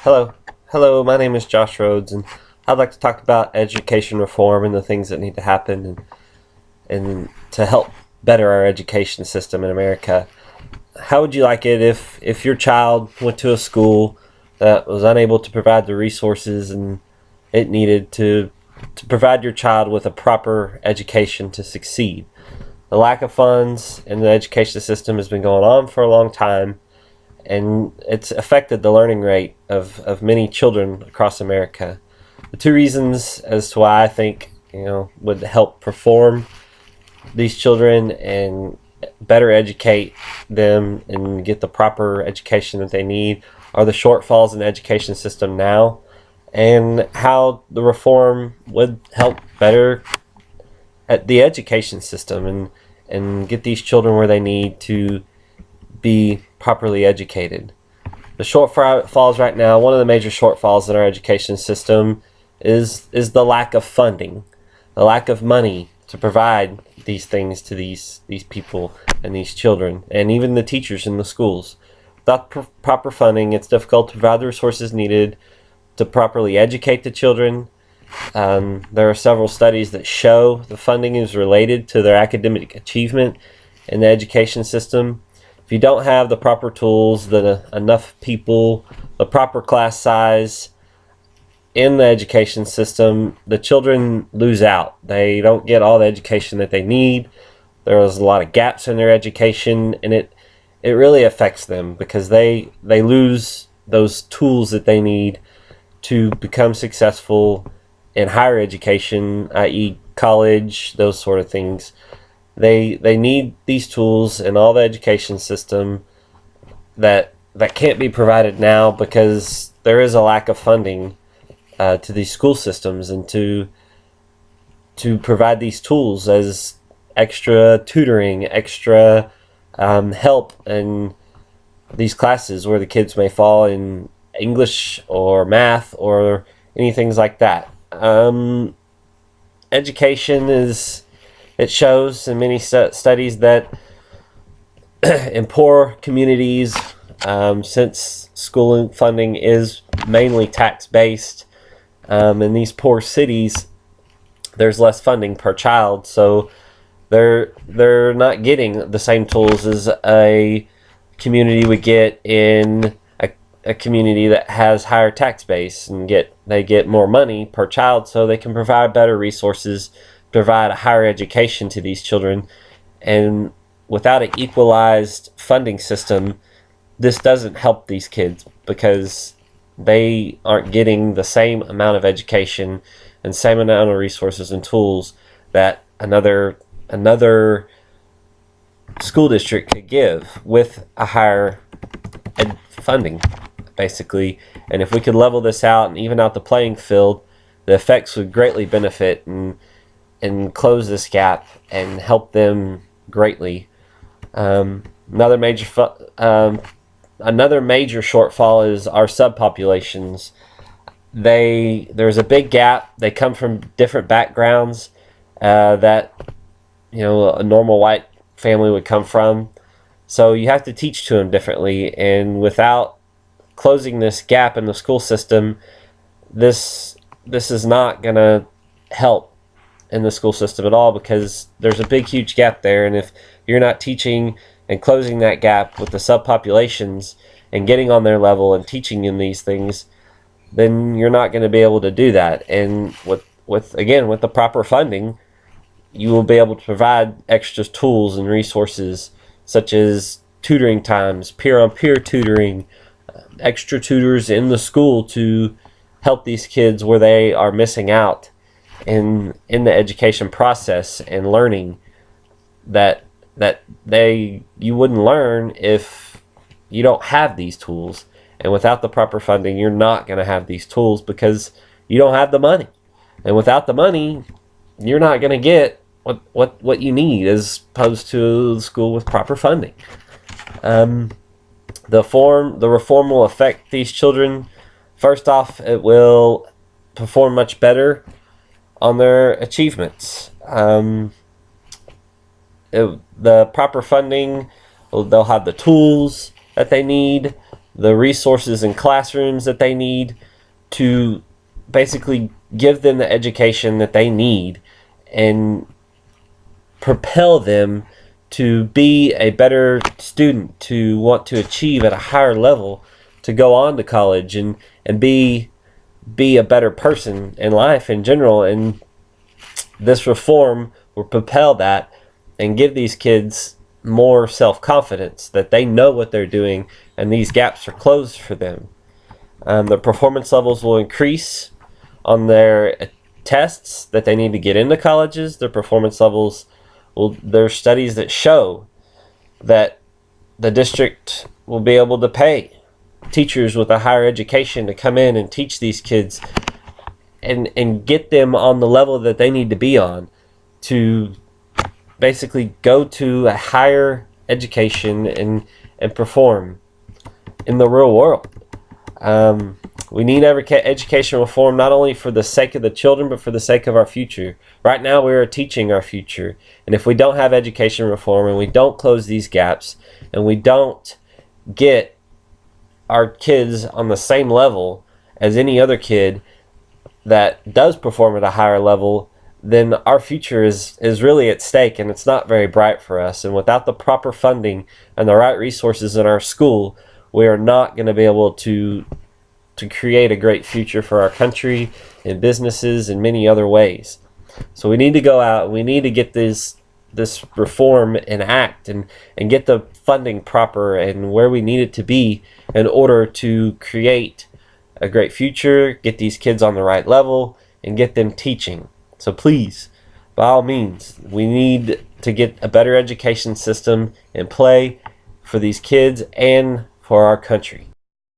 Hello, my name is Josh Rhodes, and I'd like to talk about education reform and the things that need to happen and to help better our education system in America. How would you like it if your child went to a school that was unable to provide the resources and it needed to provide your child with a proper education to succeed? The lack of funds in the education system has been going on for a long time, and it's affected the learning rate of many children across America. The two reasons as to why I think would help perform these children and better educate them and get the proper education that they need are the shortfalls in the education system now, and how the reform would help better at the education system and get these children where they need to be properly educated. The shortfalls right now, one of the major shortfalls in our education system is the lack of funding, the lack of money to provide these things to these people and these children, and even the teachers in the schools. Without proper funding, it's difficult to provide the resources needed to properly educate the children. There are several studies that show the funding is related to their academic achievement in the education system. If you don't have the proper tools, enough people, the proper class size in the education system, the children lose out. They don't get all the education that they need. There's a lot of gaps in their education, and it really affects them because they lose those tools that they need to become successful in higher education, i.e. college, those sort of things. They need these tools in all the education system that can't be provided now because there is a lack of funding to these school systems, and to provide these tools as extra tutoring, extra help in these classes where the kids may fall in English or math or anything like that. Education it shows in many studies that in poor communities, since schooling funding is mainly tax-based, in these poor cities, there's less funding per child, so they're not getting the same tools as a community would get in a community that has higher tax base, and they get more money per child, so they can provide better resources, provide a higher education to these children. And without an equalized funding system, this doesn't help these kids because they aren't getting the same amount of education and same amount of resources and tools that another school district could give with a higher funding, basically. And if we could level this out and even out the playing field, the effects would greatly benefit and close this gap and help them greatly. Another major shortfall is our subpopulations. There's a big gap. They come from different backgrounds that a normal white family would come from. So you have to teach to them differently, and without closing this gap in the school system, this is not going to help in the school system at all, because there's a big, huge gap there. And if you're not teaching and closing that gap with the subpopulations and getting on their level and teaching them these things, then you're not going to be able to do that. And with the proper funding, you will be able to provide extra tools and resources such as tutoring times, peer-on-peer tutoring, extra tutors in the school to help these kids where they are missing out in the education process and learning that you wouldn't learn if you don't have these tools. And without the proper funding, you're not going to have these tools because you don't have the money. And without the money, you're not going to get what you need as opposed to the school with proper funding. The reform will affect these children. First off, it will perform much better on their achievements. The proper funding, they'll have the tools that they need the resources in classrooms that they need to basically give them the education that they need and propel them to be a better student, to want to achieve at a higher level, to go on to college and be a better person in life in general. And this reform will propel that and give these kids more self-confidence that they know what they're doing and these gaps are closed for them. Their performance levels will increase on their tests that they need to get into colleges. Their performance levels will, there are studies that show that the district will be able to pay teachers with a higher education to come in and teach these kids and get them on the level that they need to be on to basically go to a higher education and perform in the real world. We need education reform not only for the sake of the children, but for the sake of our future. Right now we are teaching our future. And if we don't have education reform and we don't close these gaps and we don't get our kids on the same level as any other kid that does perform at a higher level, then our future is really at stake, and it's not very bright for us. And without the proper funding and the right resources in our school, we are not going to be able to create a great future for our country and businesses in many other ways. So we need to go out, we need to get this reform and act and get the funding proper and where we need it to be in order to create a great future, get these kids on the right level, and get them teaching. So please, by all means, we need to get a better education system in play for these kids and for our country.